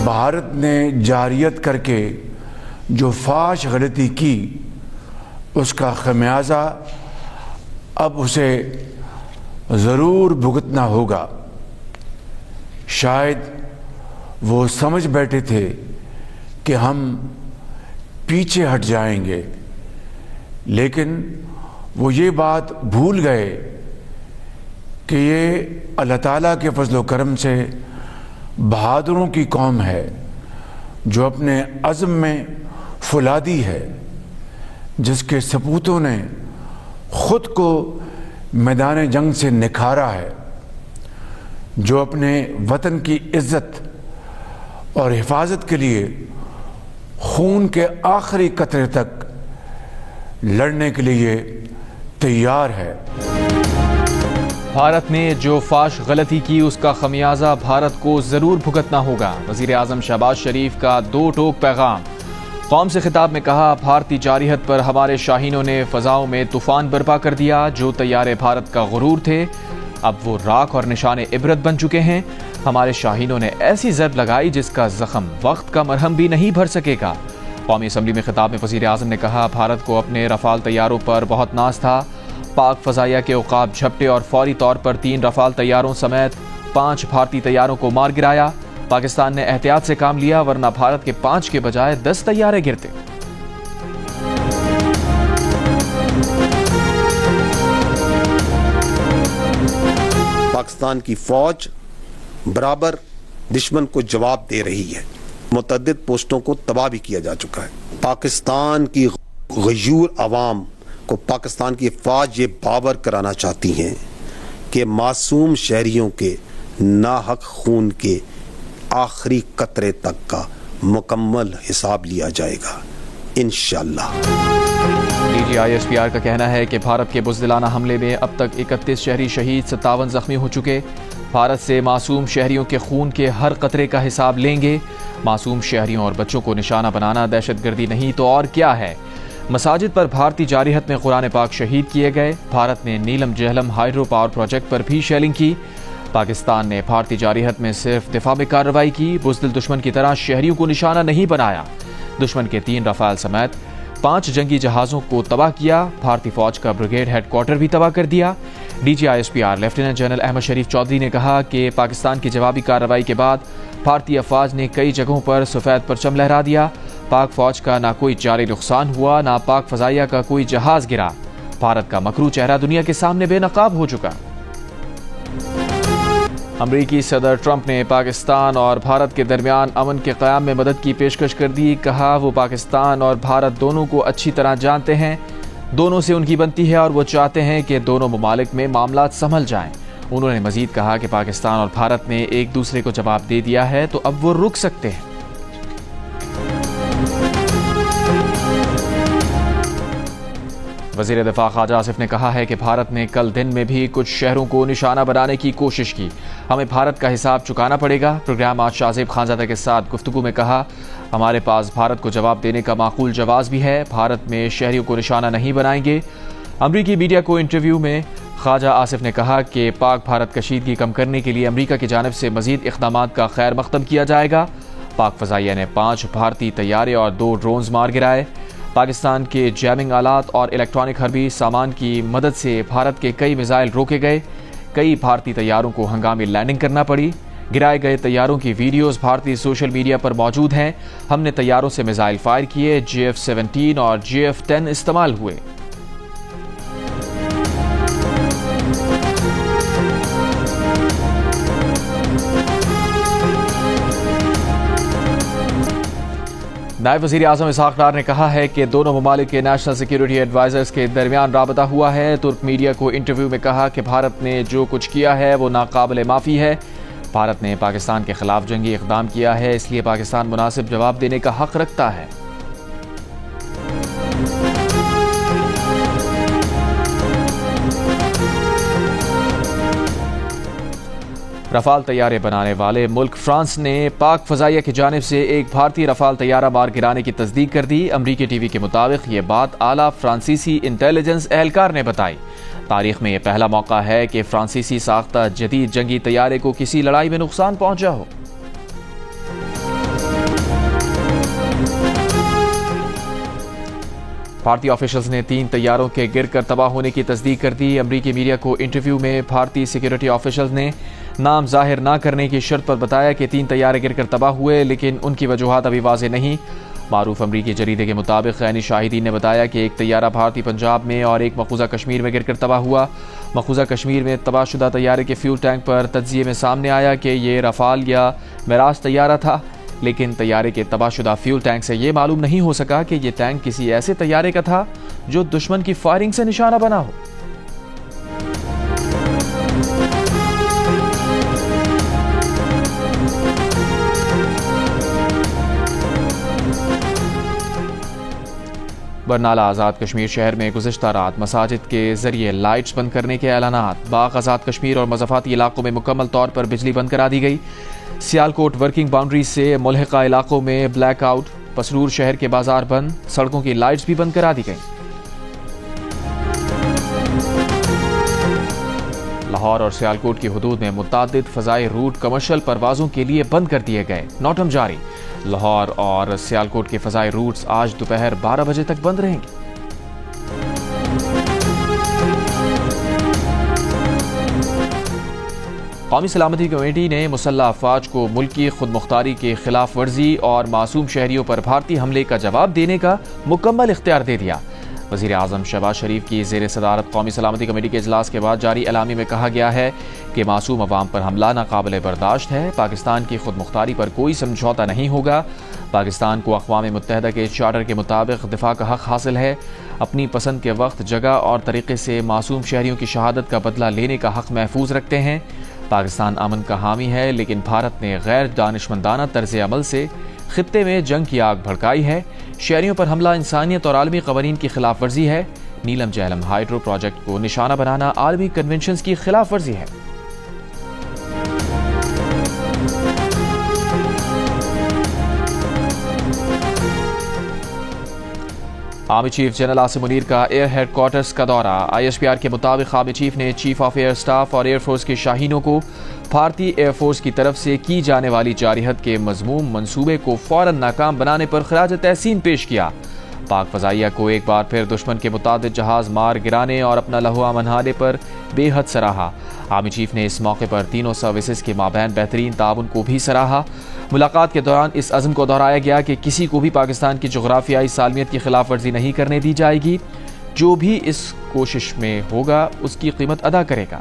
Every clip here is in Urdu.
بھارت نے جارحیت کر کے جو فاش غلطی کی اس کا خمیازہ اب اسے ضرور بھگتنا ہوگا۔ شاید وہ سمجھ بیٹھے تھے کہ ہم پیچھے ہٹ جائیں گے، لیکن وہ یہ بات بھول گئے کہ یہ اللہ تعالیٰ کے فضل و کرم سے بہادروں کی قوم ہے جو اپنے عزم میں فولادی ہے، جس کے سپوتوں نے خود کو میدان جنگ سے نکھارا ہے، جو اپنے وطن کی عزت اور حفاظت کے لیے خون کے آخری قطرے تک لڑنے کے لیے تیار ہے۔ بھارت نے جو فاش غلطی کی اس کا خمیازہ بھارت کو ضرور بھگتنا ہوگا۔ وزیر اعظم شہباز شریف کا دو ٹوک پیغام۔ قوم سے خطاب میں کہا، بھارتی جارحیت پر ہمارے شاہینوں نے فضاؤں میں طوفان برپا کر دیا۔ جو طیارے بھارت کا غرور تھے اب وہ راکھ اور نشان عبرت بن چکے ہیں۔ ہمارے شاہینوں نے ایسی ضرب لگائی جس کا زخم وقت کا مرہم بھی نہیں بھر سکے گا۔ قومی اسمبلی میں خطاب میں وزیر اعظم نے کہا، بھارت کو اپنے رفال طیاروں پر بہت ناز تھا۔ پاک فضائیہ کے عقاب جھپٹے اور فوری طور پر 3 رفال طیاروں سمیت 5 بھارتی طیاروں کو مار گرایا۔ پاکستان نے احتیاط سے کام لیا، ورنہ بھارت کے 5 کے بجائے 10 طیارے گرتے۔ پاکستان کی فوج برابر دشمن کو جواب دے رہی ہے۔ متعدد پوسٹوں کو تباہ بھی کیا جا چکا ہے۔ پاکستان کی غیور عوام کو پاکستان کی فوج یہ باور کرانا چاہتی ہیں کہ معصوم شہریوں کے ناحق خون کے آخری قطرے تک کا مکمل حساب لیا جائے گا انشاءاللہ۔ DGISPR کا کہنا ہے کہ بھارت کے بزدلانہ حملے میں اب تک 31 شہری شہید، 57 زخمی ہو چکے۔ بھارت سے معصوم شہریوں کے خون کے ہر قطرے کا حساب لیں گے۔ معصوم شہریوں اور بچوں کو نشانہ بنانا دہشت گردی نہیں تو اور کیا ہے؟ مساجد پر بھارتی جارحیت میں قرآن پاک شہید کیے گئے۔ بھارت نے نیلم جہلم ہائیڈرو پاور پروجیکٹ پر بھی شیلنگ کی۔ پاکستان نے بھارتی جارحیت میں صرف دفاع میں کارروائی کی، بزدل دشمن کی طرح شہریوں کو نشانہ نہیں بنایا۔ دشمن کے 3 رفال سمیت 5 جنگی جہازوں کو تباہ کیا۔ بھارتی فوج کا بریگیڈ ہیڈ کوارٹر بھی تباہ کر دیا۔ DGISPR لیفٹیننٹ جنرل احمد شریف چودھری نے کہا کہ پاکستان کی جوابی کارروائی کے بعد بھارتی افواج نے کئی جگہوں پر سفید پرچم لہرا دیا۔ پاک فوج کا نہ کوئی جاری نقصان ہوا، نہ پاک فضائیہ کا کوئی جہاز گرا۔ بھارت کا مکروہ چہرہ دنیا کے سامنے بے نقاب ہو چکا۔ امریکی صدر ٹرمپ نے پاکستان اور بھارت کے درمیان امن کے قیام میں مدد کی پیشکش کر دی۔ کہا، وہ پاکستان اور بھارت دونوں کو اچھی طرح جانتے ہیں، دونوں سے ان کی بنتی ہے اور وہ چاہتے ہیں کہ دونوں ممالک میں معاملات سنبھل جائیں۔ انہوں نے مزید کہا کہ پاکستان اور بھارت نے ایک دوسرے کو جواب دے دیا ہے تو اب وہ رک سکتے ہیں۔ وزیر دفاع خواجہ آصف نے کہا ہے کہ بھارت نے کل دن میں بھی کچھ شہروں کو نشانہ بنانے کی کوشش کی، ہمیں بھارت کا حساب چکانا پڑے گا۔ پروگرام آج شاہزیب خانزادہ کے ساتھ گفتگو میں کہا، ہمارے پاس بھارت کو جواب دینے کا معقول جواز بھی ہے، بھارت میں شہریوں کو نشانہ نہیں بنائیں گے۔ امریکی میڈیا کو انٹرویو میں خواجہ آصف نے کہا کہ پاک بھارت کشیدگی کم کرنے کے لیے امریکہ کی جانب سے مزید اقدامات کا خیر مقدم کیا جائے گا۔ پاک فضائیہ نے 5 بھارتی طیارے اور 2 ڈرونز مار گرائے۔ پاکستان کے جیمنگ آلات اور الیکٹرانک حربی سامان کی مدد سے بھارت کے کئی میزائل روکے گئے۔ کئی بھارتی طیاروں کو ہنگامی لینڈنگ کرنا پڑی۔ گرائے گئے طیاروں کی ویڈیوز بھارتی سوشل میڈیا پر موجود ہیں۔ ہم نے طیاروں سے میزائل فائر کیے، GF-17 اور GF-10 استعمال ہوئے۔ نائب وزیر اعظم اسحاق ڈار نے کہا ہے کہ دونوں ممالک کے نیشنل سیکیورٹی ایڈوائزرز کے درمیان رابطہ ہوا ہے۔ ترک میڈیا کو انٹرویو میں کہا کہ بھارت نے جو کچھ کیا ہے وہ ناقابل معافی ہے۔ بھارت نے پاکستان کے خلاف جنگی اقدام کیا ہے، اس لیے پاکستان مناسب جواب دینے کا حق رکھتا ہے۔ رفال طیارے بنانے والے ملک فرانس نے پاک فضائیہ کی جانب سے ایک بھارتی رفال طیارہ مار گرانے کی تصدیق کر دی۔ امریکی ٹی وی کے مطابق یہ بات اعلیٰ فرانسیسی انٹیلیجنس اہلکار نے بتائی۔ تاریخ میں یہ پہلا موقع ہے کہ فرانسیسی ساختہ جدید جنگی طیارے کو کسی لڑائی میں نقصان پہنچا ہو۔ بھارتی آفیشلز نے 3 طیاروں کے گر کر تباہ ہونے کی تصدیق کر دی۔ امریکی میڈیا کو انٹرویو میں بھارتی سیکیورٹی آفیشلز نے نام ظاہر نہ کرنے کی شرط پر بتایا کہ 3 طیارے گر کر تباہ ہوئے، لیکن ان کی وجوہات ابھی واضح نہیں۔ معروف امریکی جریدے کے مطابق عینی شاہدین نے بتایا کہ ایک طیارہ بھارتی پنجاب میں اور ایک مقبوضہ کشمیر میں گر کر تباہ ہوا۔ مقبوضہ کشمیر میں تباہ شدہ طیارے کے فیول ٹینک پر تجزیے میں سامنے آیا کہ یہ رافال یا میراج طیارہ تھا، لیکن طیارے کے تباہ شدہ فیول ٹینک سے یہ معلوم نہیں ہو سکا کہ یہ ٹینک کسی ایسے طیارے کا تھا جو دشمن کی فائرنگ سے نشانہ بنا ہو۔ برنالہ آزاد کشمیر شہر میں گزشتہ رات مساجد کے ذریعے لائٹس بند کرنے کے اعلانات۔ باغ آزاد کشمیر اور مضافاتی علاقوں میں مکمل طور پر بجلی بند کرا دی گئی۔ سیالکوٹ ورکنگ باؤنڈری سے ملحقہ علاقوں میں بلیک آؤٹ۔ پسرور شہر کے بازار بند، سڑکوں کی لائٹس بھی بند کرا دی گئیں۔ لاہور اور سیالکوٹ کی حدود میں متعدد فضائی روٹ کمرشل پروازوں کے لیے بند کر دیے گئے، نوٹم جاری۔ لاہور اور سیالکوٹ کے فضائی روٹس آج دوپہر 12 بجے تک بند رہیں گے۔ قومی سلامتی کمیٹی نے مسلح افواج کو ملکی خود مختاری کے خلاف ورزی اور معصوم شہریوں پر بھارتی حملے کا جواب دینے کا مکمل اختیار دے دیا۔ وزیر اعظم شہباز شریف کی زیر صدارت قومی سلامتی کمیٹی کے اجلاس کے بعد جاری اعلامیے میں کہا گیا ہے کہ معصوم عوام پر حملہ ناقابل برداشت ہے۔ پاکستان کی خود مختاری پر کوئی سمجھوتہ نہیں ہوگا۔ پاکستان کو اقوام متحدہ کے چارٹر کے مطابق دفاع کا حق حاصل ہے۔ اپنی پسند کے وقت، جگہ اور طریقے سے معصوم شہریوں کی شہادت کا بدلہ لینے کا حق محفوظ رکھتے ہیں۔ پاکستان امن کا حامی ہے، لیکن بھارت نے غیر دانشمندانہ طرز عمل سے خطے میں جنگ کی آگ بھڑکائی ہے۔ شہریوں پر حملہ انسانیت اور عالمی قوانین کی خلاف ورزی ہے۔ نیلم جہلم ہائیڈرو پروجیکٹ کو نشانہ بنانا عالمی کنونشنز کی خلاف ورزی ہے۔ Army chief general Asim Munir کا ایئر ہیڈ کوارٹرز کا دورہ۔ ISPR کے مطابق آرمی چیف نے چیف آف ایئر سٹاف اور ایئر فورس کے شاہینوں کو بھارتی ایئر فورس کی طرف سے کی جانے والی جارحیت کے مذموم منصوبے کو فوراً ناکام بنانے پر خراج تحسین پیش کیا۔ پاک فضائیہ کو ایک بار پھر دشمن کے متعدد جہاز مار گرانے اور اپنا لہوا منہانے پر بے حد سراہا۔ آرمی چیف نے اس موقع پر تینوں سروسز کے مابین بہترین تعاون کو بھی سراہا۔ ملاقات کے دوران اس عزم کو دہرایا گیا کہ کسی کو بھی پاکستان کی جغرافیائی سالمیت کی خلاف ورزی نہیں کرنے دی جائے گی۔ جو بھی اس کوشش میں ہوگا اس کی قیمت ادا کرے گا۔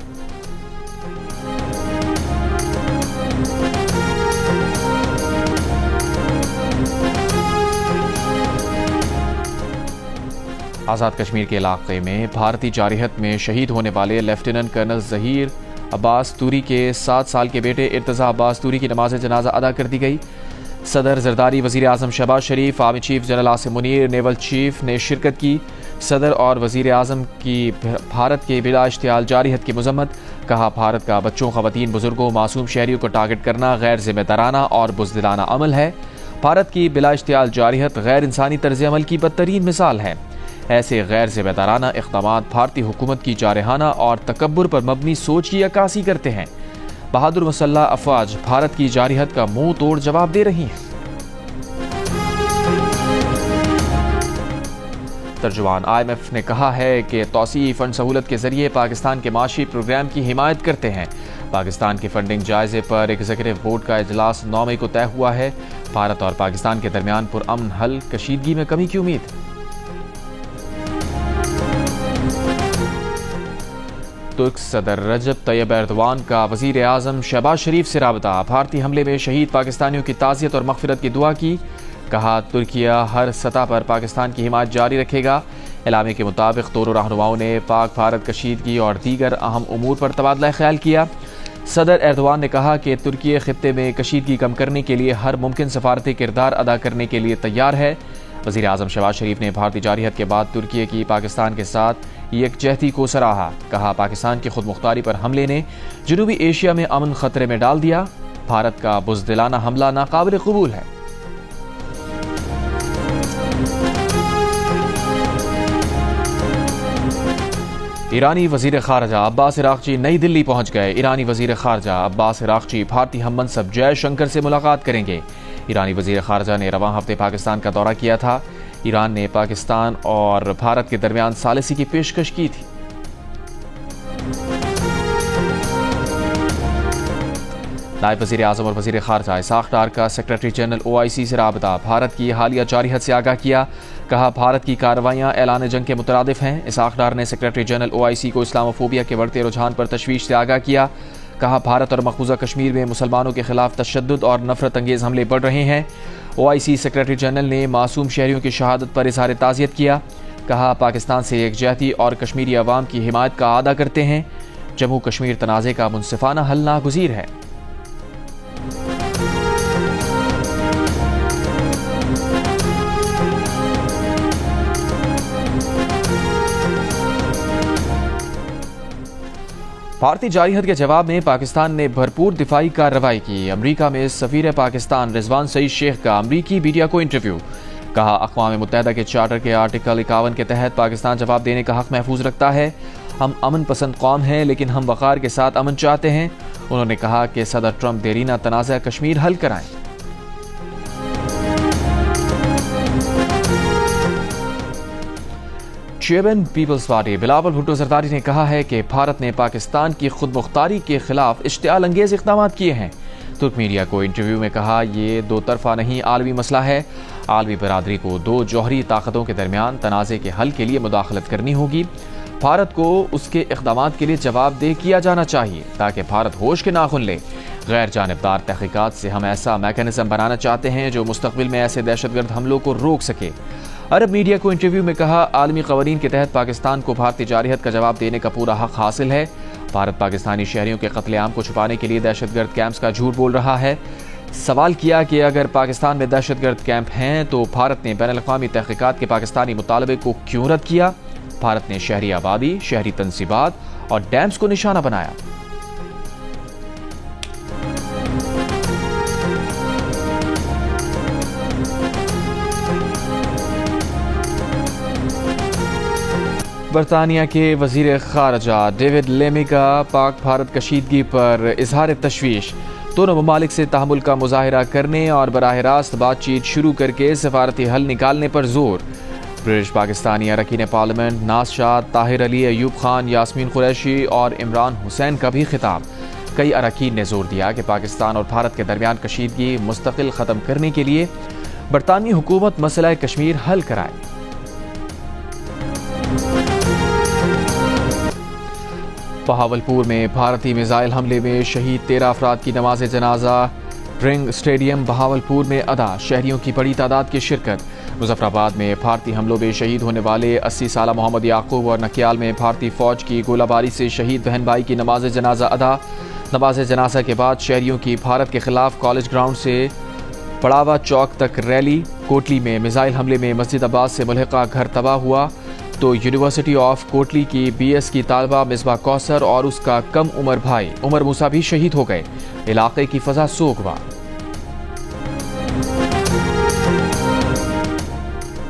آزاد کشمیر کے علاقے میں بھارتی جارحیت میں شہید ہونے والے لیفٹیننٹ کرنل ظہیر عباس توری کے 7 سال کے بیٹے ارتضیٰ عباس توری کی نماز جنازہ ادا کر دی گئی۔ صدر زرداری، وزیر اعظم Shahbaz Sharif, army chief general Asim Munir, naval chief نے شرکت کی۔ صدر اور وزیر اعظم کی بھارت کے بلا اشتعال جارحیت کی مذمت، کہا بھارت کا بچوں، خواتین، بزرگوں، معصوم شہریوں کو ٹارگٹ کرنا غیر ذمہ دارانہ اور بزدلانہ عمل ہے۔ بھارت کی بلا اشتعال جارحیت غیر انسانی طرز عمل کی بدترین مثال ہے۔ ایسے غیر ذمہ دارانہ اقدامات بھارتی حکومت کی جارحانہ اور تکبر پر مبنی سوچ کی عکاسی کرتے ہیں۔ بہادر مسلح افواج بھارت کی جارحیت کا منہ توڑ جواب دے رہی ہیں۔ ترجمان IMF نے کہا ہے کہ توسیعی فنڈ سہولت کے ذریعے پاکستان کے معاشی پروگرام کی حمایت کرتے ہیں۔ پاکستان کے فنڈنگ جائزے پر ایگزیکٹو بورڈ کا اجلاس 9 مئی کو طے ہوا ہے۔ بھارت اور پاکستان کے درمیان پرامن حل، کشیدگی میں کمی کی امید۔ ترک صدر رجب طیب ایردوان کا وزیر اعظم شہباز شریف سے رابطہ۔ بھارتی حملے میں شہید پاکستانیوں کی تعزیت اور مغفرت کی دعا کی۔ کہا ترکیہ ہر سطح پر پاکستان کی حمایت جاری رکھے گا۔ اعلامیے کے مطابق دونوں رہنماؤں نے پاک بھارت کشیدگی اور دیگر اہم امور پر تبادلہ خیال کیا۔ صدر ایردوان نے کہا کہ ترکیہ خطے میں کشیدگی کم کرنے کے لیے ہر ممکن سفارتی کردار ادا کرنے کے لیے تیار ہے۔ وزیر اعظم شہباز شریف نے بھارتی جارحیت کے بعد ترکیہ کی پاکستان کے ساتھ یکجہتی کو سراہا۔ کہا پاکستان کی خود مختاری پر حملے نے جنوبی ایشیا میں امن خطرے میں ڈال دیا۔ بھارت کا بزدلانہ حملہ ناقابل قبول ہے۔ ایرانی وزیر خارجہ عباس عراقچی نئی دلی پہنچ گئے۔ ایرانی وزیر خارجہ عباس عراقچی بھارتی ہم منصب جے شنکر سے ملاقات کریں گے۔ ایرانی وزیر خارجہ نے رواں ہفتے پاکستان کا دورہ کیا تھا۔ ایران نے پاکستان اور بھارت کے درمیان ثالثی کی پیشکش کی تھی۔ نائب وزیر اعظم اور وزیر خارجہ اسحاق ڈار کا سیکرٹری جنرل OIC سے رابطہ، بھارت کی حالیہ جارحیت سے آگاہ کیا، کہا بھارت کی کارروائیاں اعلان جنگ کے مترادف ہیں۔ اسحاق ڈار نے سیکرٹری جنرل OIC کو اسلاموفوبیا کے بڑھتے رجحان پر تشویش سے آگاہ کیا، کہا بھارت اور مقبوضہ کشمیر میں مسلمانوں کے خلاف تشدد اور نفرت انگیز حملے بڑھ رہے ہیں۔ OIC سیکرٹری جنرل نے معصوم شہریوں کی شہادت پر اظہار تعزیت کیا، کہا پاکستان سے یکجہتی اور کشمیری عوام کی حمایت کا اعادہ کرتے ہیں، جموں کشمیر تنازع کا منصفانہ حل ناگزیر ہے۔ بھارتی جارحیت کے جواب میں پاکستان نے بھرپور دفاعی کارروائی کی۔ امریکہ میں سفیر پاکستان رضوان سعید شیخ کا امریکی میڈیا کو انٹرویو، کہا اقوام متحدہ کے چارٹر کے آرٹیکل 51 کے تحت پاکستان جواب دینے کا حق محفوظ رکھتا ہے۔ ہم امن پسند قوم ہیں لیکن ہم وقار کے ساتھ امن چاہتے ہیں۔ انہوں نے کہا کہ صدر ٹرمپ دیرینہ تنازع کشمیر حل کرائیں۔ چیئرمین پیپلز پارٹی بلاول بھٹو زرداری نے کہا ہے کہ بھارت نے پاکستان کی خود مختاری کے خلاف اشتعال انگیز اقدامات کیے ہیں۔ ترک میڈیا کو انٹرویو میں کہا یہ دو طرفہ نہیں عالمی مسئلہ ہے، عالمی برادری کو دو جوہری طاقتوں کے درمیان تنازع کے حل کے لیے مداخلت کرنی ہوگی۔ بھارت کو اس کے اقدامات کے لیے جواب دہ کیا جانا چاہیے تاکہ بھارت ہوش کے ناخن لے۔ غیر جانبدار تحقیقات سے ہم ایسا میکانزم بنانا چاہتے ہیں جو مستقبل میں ایسے دہشت گرد حملوں کو روک سکے۔ عرب میڈیا کو انٹرویو میں کہا عالمی قوانین کے تحت پاکستان کو بھارتی جارحیت کا جواب دینے کا پورا حق حاصل ہے۔ بھارت پاکستانی شہریوں کے قتل عام کو چھپانے کے لیے دہشت گرد کیمپس کا جھوٹ بول رہا ہے۔ سوال کیا کہ اگر پاکستان میں دہشت گرد کیمپ ہیں تو بھارت نے بین الاقوامی تحقیقات کے پاکستانی مطالبے کو کیوں رد کیا؟ بھارت نے شہری آبادی، شہری تنصیبات اور ڈیمز کو نشانہ بنایا۔ برطانیہ کے وزیر خارجہ ڈیوڈ لیمی کا پاک بھارت کشیدگی پر اظہار تشویش، دونوں ممالک سے تحمل کا مظاہرہ کرنے اور براہ راست بات چیت شروع کر کے سفارتی حل نکالنے پر زور۔ برٹش پاکستانی اراکین پارلیمنٹ ناز شاہ، طاہر علی، ایوب خان، یاسمین قریشی اور عمران حسین کا بھی خطاب۔ کئی اراکین نے زور دیا کہ پاکستان اور بھارت کے درمیان کشیدگی مستقل ختم کرنے کے لیے برطانوی حکومت مسئلہ کشمیر حل کرائے۔ بہاولپور میں بھارتی میزائل حملے میں شہید 13 افراد کی نماز جنازہ رنگ اسٹیڈیم بہاولپور میں ادا، شہریوں کی بڑی تعداد کی شرکت۔ مظفر آباد میں بھارتی حملوں میں شہید ہونے والے 80 سالہ محمد یعقوب اور نکیال میں بھارتی فوج کی گولہ باری سے شہید بہن بھائی کی نماز جنازہ ادا۔ نماز جنازہ کے بعد شہریوں کی بھارت کے خلاف کالج گراؤنڈ سے پڑاوا چوک تک ریلی۔ کوٹلی میں میزائل حملے میں مسجد عباس سے ملحقہ گھر تباہ ہوا تو یونیورسٹی آف کوٹلی کی BS کی طالبہ مصباح کوثر اور اس کا کم عمر بھائی عمر موسیٰ بھی شہید ہو گئے۔ علاقے کی فضا سوگوار۔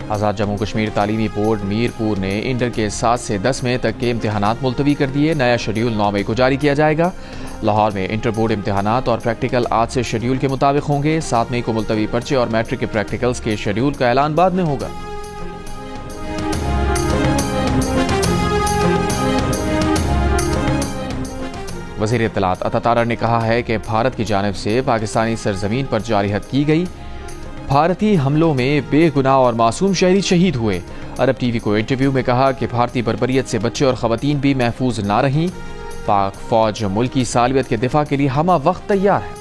آزاد جموں کشمیر تعلیمی بورڈ میرپور نے انٹر کے 7 سے 10 مئی تک کے امتحانات ملتوی کر دیے۔ نیا شیڈول 9 مئی کو جاری کیا جائے گا۔ لاہور میں انٹر بورڈ امتحانات اور پریکٹیکل آج سے شیڈول کے مطابق ہوں گے۔ 7 مئی کو ملتوی پرچے اور میٹرک کے پریکٹیکلز کے شیڈول کا اعلان بعد میں ہوگا۔ وزیر اطلاعات عطا تارڑ نے کہا ہے کہ بھارت کی جانب سے پاکستانی سرزمین پر جارحیت کی گئی بھارتی حملوں میں بے گناہ اور معصوم شہری شہید ہوئے۔ عرب ٹی وی کو انٹرویو میں کہا کہ بھارتی بربریت سے بچے اور خواتین بھی محفوظ نہ رہیں۔ پاک فوج ملکی سالمیت کے دفاع کے لیے ہمہ وقت تیار ہے۔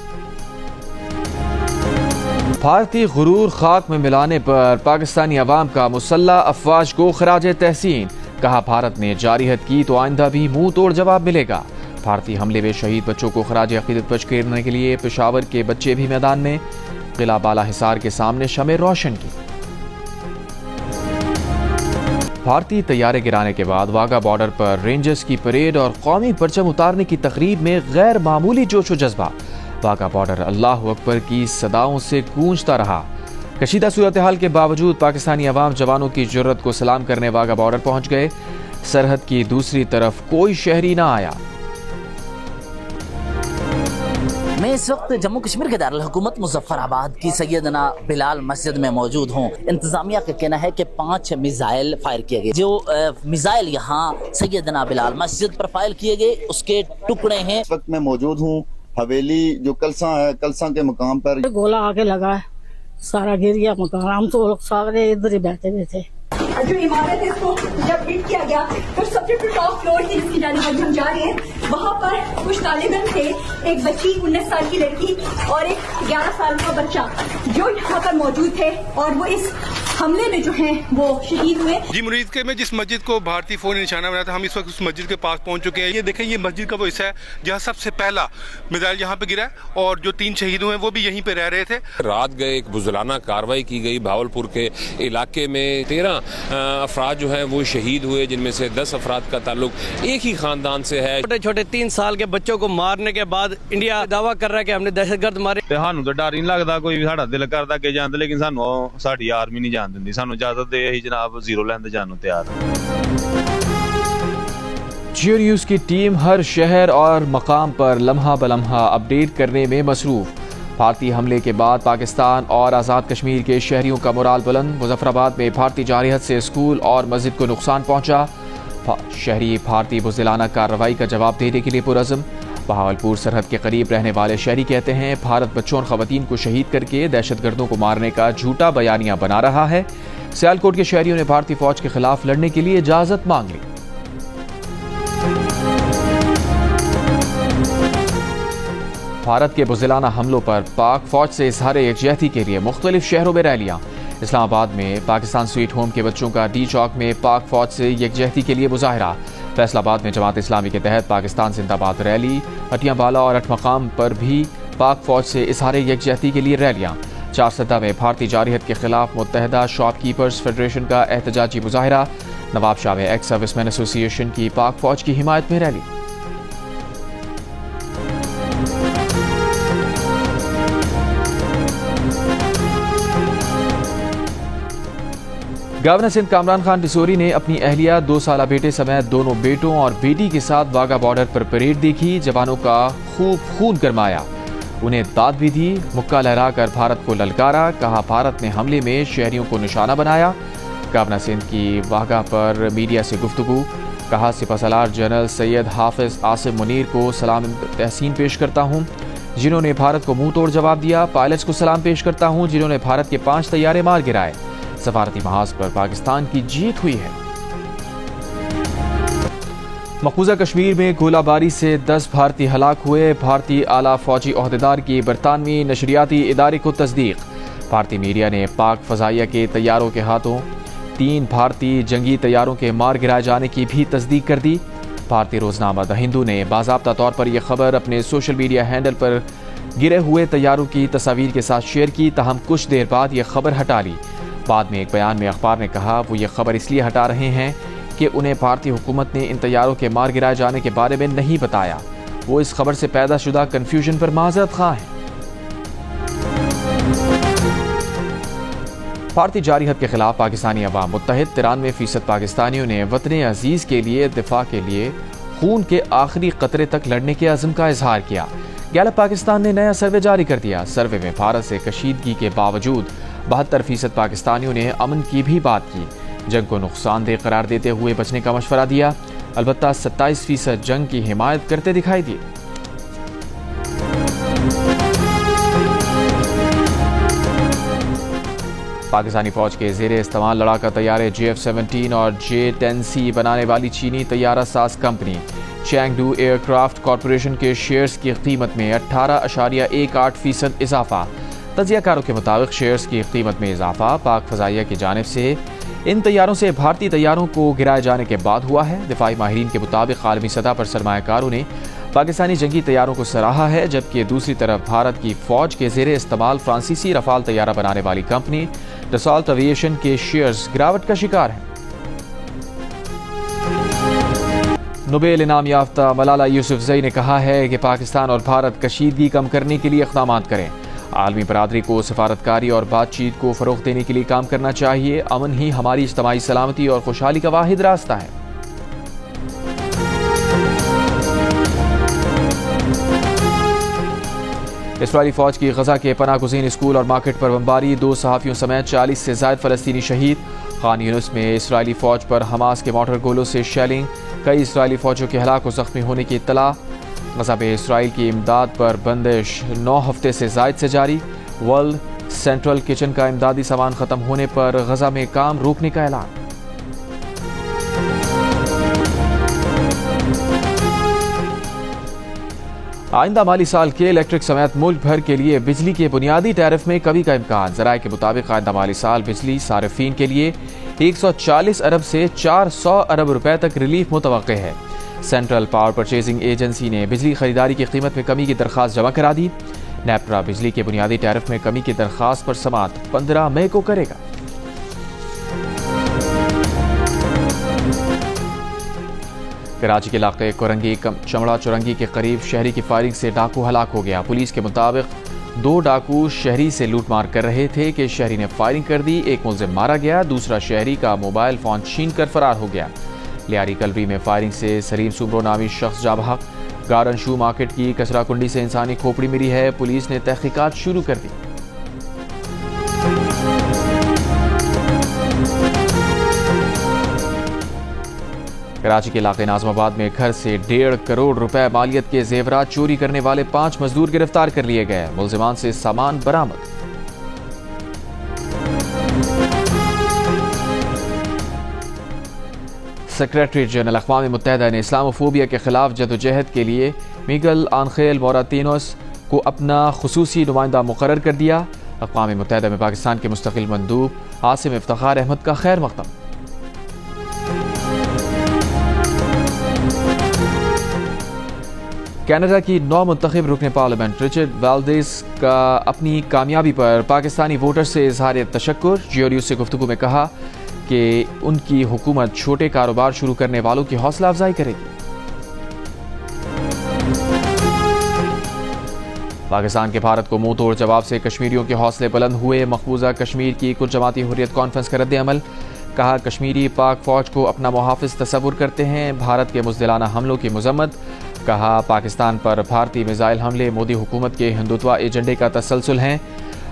بھارتی غرور خاک میں ملانے پر پاکستانی عوام کا مسلح افواج کو خراج تحسین، کہا بھارت نے جارحیت کی تو آئندہ بھی منہ توڑ جواب ملے گا۔ بھارتی حملے میں شہید بچوں کو خراج عقیدت پیش کرنے کے لیے پشاور کے بچے بھی میدان میں، قلعہ بالا حصار کے سامنے شمع روشن کی۔ بھارتی طیارے گرانے کے بعد واگا بارڈر پر رینجرز کی پریڈ اور قومی پرچم اتارنے کی تقریب میں غیر معمولی جوش و جذبہ۔ واگا بارڈر اللہ اکبر کی صداؤں سے گونجتا رہا۔ کشیدہ صورتحال کے باوجود پاکستانی عوام جوانوں کی جرت کو سلام کرنے واگا بارڈر پہنچ گئے۔ سرحد کی دوسری طرف کوئی شہری نہ آیا۔ میں اس وقت جموں کشمیر کے دارالحکومت مظفر آباد کی سیدنا بلال مسجد میں موجود ہوں. انتظامیہ کا کہنا ہے کہ 5 میزائل فائر کیے گئے. جو میزائل یہاں سیدنا بلال مسجد پر فائر کیے گئے اس کے ٹکڑے ہیں. اس وقت میں موجود ہوں حویلی جو کلساں ہے، کلساں کے مقام پر. گولا آگے لگا ہے، سارا گر گیا مکان. ہم تو لوگ سارے ادھر ہی بیٹھے ہوئے تھے. جو عمارت ہے اس کو جب ہٹ کیا گیا تو سب سے ٹاپ فلور کی جس کی جانب ہم جا رہے ہیں وہاں پر کچھ طالب علم تھے، ایک بچی 19 سال کی لڑکی اور ایک 11 سال کا بچہ جو یہاں پر موجود تھے اور وہ اس حملے میں جو ہیں وہ شہید ہوئے. جی مرید کے میں جس مسجد کو بھارتی فوج نے نشانہ بنایا تھا، ہم اس وقت اس مسجد کے پاس پہنچ چکے ہیں. یہ دیکھیں، یہ مسجد کا وہ حصہ ہے جہاں سب سے پہلا میزائل یہاں پہ گرا ہے اور جو 3 شہید ہوئے ہیں وہ بھی یہیں پہ رہ رہے تھے. رات گئے ایک بزدلانہ کارروائی کی گئی بھاولپور کے علاقے میں. 13 افراد جو ہیں وہ شہید ہوئے، جن میں سے 10 افراد کا تعلق ایک ہی خاندان سے ہے. چھوٹے چھوٹے 3 سال کے بچوں کو مارنے کے بعد انڈیا دعویٰ کر رہا ہے کہ ہم نے دہشت گرد مارے. سانو تو ڈر نہیں لگتا، کوئی ساڈا دل کرتا کہ جان، لیکن سانو ساڈی آرمی نہیں جان دیندی. سانو اجازت دے ہی جناب زیرو لین تے جانوں تیار. جیو نیوز کی ٹیم ہر شہر اور مقام پر لمحہ بلمحہ اپڈیٹ کرنے میں مصروف. بھارتی حملے کے بعد پاکستان اور آزاد کشمیر کے شہریوں کا مورال بلند. مظفر آباد میں بھارتی جارحیت سے اسکول اور مسجد کو نقصان پہنچا. شہری بھارتی بزدلانہ کارروائی کا جواب دینے کے لیے پرعزم. بہاولپور سرحد کے قریب رہنے والے شہری کہتے ہیں بھارت بچوں اور خواتین کو شہید کر کے دہشت گردوں کو مارنے کا جھوٹا بیانیہ بنا رہا ہے. سیالکوٹ کے شہریوں نے بھارتی فوج کے خلاف لڑنے کے لیے اجازت مانگ لی. بھارت کے بزدلانہ حملوں پر پاک فوج سے اظہار یکجہتی کے لیے مختلف شہروں میں ریلیاں. اسلام آباد میں پاکستان سویٹ ہوم کے بچوں کا ڈی چوک میں پاک فوج سے یکجہتی کے لیے مظاہرہ. فیصل آباد میں جماعت اسلامی کے تحت پاکستان زندہ باد ریلی. ہٹیاں بالا اور 8 مقام پر بھی پاک فوج سے اظہار یکجہتی کے لیے ریلیاں. چارسدہ میں بھارتی جارحیت کے خلاف متحدہ شاپ کیپرز فیڈریشن کا احتجاجی مظاہرہ. نواب شاہ میں ایکس سروس مین ایسوسی ایشن کی پاک فوج کی حمایت میں ریلی. گورنر سندھ کامران خان ڈسوری نے اپنی اہلیہ 2 سالہ بیٹے سمیت دونوں بیٹوں اور بیٹی کے ساتھ واگا بارڈر پر پریڈ دیکھی. جوانوں کا خوب خون گرمایا، انہیں داد بھی دی. مکہ لہرا کر بھارت کو للکارا، کہا بھارت نے حملے میں شہریوں کو نشانہ بنایا. گورنر سندھ کی واگا پر میڈیا سے گفتگو، کہا سپہ سالار جنرل سید حافظ عاصم منیر کو سلام تحسین پیش کرتا ہوں جنہوں نے بھارت کو منہ توڑ جواب دیا. پائلٹس کو سلام پیش کرتا ہوں جنہوں نے بھارت کے 5 طیارے مار گرائے. سفارتی محاذ پر پاکستان کی جیت ہوئی ہے. مقبوضہ کشمیر میں گولہ باری سے 10 بھارتی ہلاک ہوئے. بھارتی اعلیٰ فوجی عہدیدار کی برطانوی نشریاتی ادارے کو تصدیق. بھارتی میڈیا نے پاک فضائیہ کے طیاروں کے ہاتھوں 3 بھارتی جنگی طیاروں کے مار گرائے جانے کی بھی تصدیق کر دی. بھارتی روزنامہ دی ہندو نے باضابطہ طور پر یہ خبر اپنے سوشل میڈیا ہینڈل پر گرے ہوئے طیاروں کی تصاویر کے ساتھ شیئر کی، تاہم کچھ دیر بعد یہ خبر ہٹا لی. بعد میں ایک بیان میں اخبار نے کہا وہ یہ خبر اس لیے ہٹا رہے ہیں کہ انہیں بھارتی حکومت نے ان طیاروں کے مار گرائے جانے کے بارے میں نہیں بتایا. وہ اس خبر سے پیدا شدہ کنفیوژن پر معذرت خواہ ہیں. بھارتی جارحیت کے خلاف پاکستانی عوام متحد. 93% پاکستانیوں نے وطن عزیز کے لیے دفاع کے لیے خون کے آخری قطرے تک لڑنے کے عزم کا اظہار کیا. گیلپ پاکستان نے نیا سروے جاری کر دیا. سروے میں بھارت سے کشیدگی کے باوجود 72% پاکستانیوں نے امن کی بھی بات کی. جنگ کو نقصان دہ قرار دیتے ہوئے بچنے کا مشورہ دیا. البتہ 27% جنگ کی حمایت کرتے دکھائی دیے. پاکستانی فوج کے زیر استعمال لڑاکا طیارے JF-17 اور J-10C بنانے والی چینی طیارہ ساز company Chengdu Aircraft Corporation کے شیئرز کی قیمت میں 18.18% اضافہ. تجزیہ کاروں کے مطابق شیئرز کی قیمت میں اضافہ پاک فضائیہ کی جانب سے ان طیاروں سے بھارتی طیاروں کو گرائے جانے کے بعد ہوا ہے. دفاعی ماہرین کے مطابق عالمی سطح پر سرمایہ کاروں نے پاکستانی جنگی طیاروں کو سراہا ہے، جبکہ دوسری طرف بھارت کی فوج کے زیر استعمال فرانسیسی رفال طیارہ بنانے والی کمپنی ڈسالٹ ایویشن کے شیئرز گراوٹ کا شکار ہیں. نوبیل انعام یافتہ ملالہ یوسفزئی نے کہا ہے کہ پاکستان اور بھارت کشیدگی کم کرنے کے لیے اقدامات کریں. عالمی برادری کو سفارتکاری اور بات چیت کو فروغ دینے کے لیے کام کرنا چاہیے. امن ہی ہماری اجتماعی سلامتی اور خوشحالی کا واحد راستہ ہے. اسرائیلی فوج کی غزہ کے پناہ گزین اسکول اور مارکیٹ پر بمباری، 2 صحافیوں سمیت 40 سے زائد فلسطینی شہید۔ خان یونس میں اسرائیلی فوج پر حماس کے مارٹر گولوں سے شیلنگ، کئی اسرائیلی فوجیوں کے ہلاک و زخمی ہونے کی اطلاع۔ غزہ میں اسرائیل کی امداد پر بندش 9 ہفتے سے زائد سے جاری۔ ورلڈ سینٹرل کچن کا امدادی سامان ختم ہونے پر غزہ میں کام روکنے کا اعلان۔ آئندہ مالی سال کے الیکٹرک سمیت ملک بھر کے لیے بجلی کے بنیادی ٹیرف میں کمی کا امکان۔ ذرائع کے مطابق آئندہ مالی سال بجلی صارفین کے لیے 140 ارب سے 400 ارب روپے تک ریلیف متوقع ہے۔ سینٹرل پاور پرچیزنگ ایجنسی نے بجلی خریداری کی قیمت میں کمی کی درخواست جمع کرا دی۔ نیپرا بجلی کے بنیادی ٹیرف میں کمی کی درخواست پر سماعت 15 مئی کو کرے گا۔ کراچی کے علاقے کورنگی چمڑا چورنگی کے قریب شہری کی فائرنگ سے ڈاکو ہلاک ہو گیا۔ پولیس کے مطابق 2 ڈاکو شہری سے لوٹ مار کر رہے تھے کہ شہری نے فائرنگ کر دی، ایک ملزم مارا گیا، دوسرا شہری کا موبائل فون چھین کر فرار ہو گیا۔ لیاری کلبری میں فائرنگ سے سلیم سومرو نامی شخص جاں بحق۔ گارن شو مارکیٹ کی کچرا کنڈی سے انسانی کھوپڑی ملی ہے، پولیس نے تحقیقات شروع کر دی۔ کراچی کے علاقے ناظم آباد میں گھر سے 1.5 کروڑ روپے مالیت کے زیورات چوری کرنے والے 5 مزدور گرفتار کر لیے گئے، ملزمان سے سامان برآمد۔ سیکریٹری جنرل اقوام متحدہ نے اسلاموفوبیا کے خلاف جدوجہد کے لیے میگل آنخیل موراتینوس کو اپنا خصوصی نمائندہ مقرر کر دیا۔ اقوام متحدہ میں پاکستان کے مستقل مندوب عاصم افتخار احمد کا خیر مقدم۔ کینیڈا کی نو منتخب رکن پارلیمنٹ رچرڈ والڈیز کا اپنی کامیابی پر پاکستانی ووٹر سے اظہار تشکر۔ جیو نیوز سے گفتگو میں کہا کہ ان کی حکومت چھوٹے کاروبار شروع کرنے والوں کی حوصلہ افزائی کرے گی۔ پاکستان کے بھارت کو منہ توڑ جواب سے کشمیریوں کے حوصلے بلند ہوئے، مقبوضہ کشمیر کی کل جماعتی حریت کانفرنس کا رد عمل۔ کہا کشمیری پاک فوج کو اپنا محافظ تصور کرتے ہیں، بھارت کے بزدلانہ حملوں کی مذمت۔ کہا پاکستان پر بھارتی میزائل حملے مودی حکومت کے ہندوتوا ایجنڈے کا تسلسل ہیں۔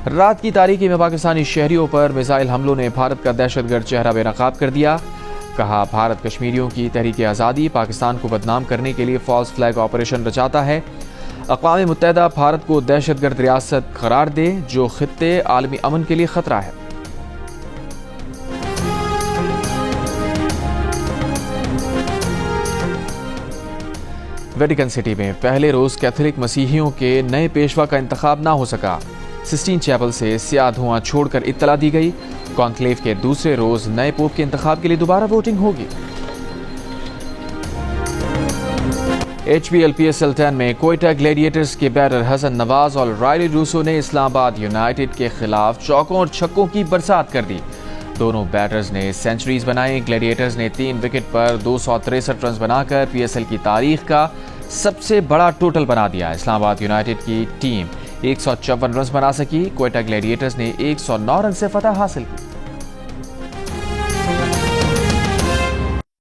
رات کی تاریکی میں پاکستانی شہریوں پر میزائل حملوں نے بھارت کا دہشت گرد چہرہ بے نقاب کر دیا۔ کہا بھارت کشمیریوں کی تحریک آزادی پاکستان کو بدنام کرنے کے لیے فالس فلیگ آپریشن رچاتا ہے۔ اقوام متحدہ بھارت کو دہشت گرد ریاست قرار دے جو خطے عالمی امن کے لیے خطرہ ہے۔ ویٹیکن سٹی میں پہلے روز کیتھولک مسیحیوں کے نئے پیشوا کا انتخاب نہ ہو سکا۔ سسٹین چیپل سے سیاہ دھواں چھوڑ کر اطلاع دی گئی، کانکلیو کے دوسرے روز نئے پوپ کے انتخاب کے لیے دوبارہ ووٹنگ ہوگی۔ HPL PSL 10 میں کوئٹہ گلیڈیٹرز کے بیٹر حسن نواز اور رائلی روسو نے اسلام آباد یونائٹڈ کے خلاف چوکوں اور چھکوں کی برسات کر دی۔ دونوں بیٹرز نے سینچریز بنائیں۔ گلیڈیٹرز نے 3 وکٹ پر 263 رنز بنا کر PSL کی تاریخ کا سب سے بڑا ٹوٹل بنا دیا۔ اسلام آباد یونائٹڈ کی ٹیم 154 رنز بنا سکی، کوئٹہ گلیڈیٹرز نے 109 رن سے فتح حاصل کی۔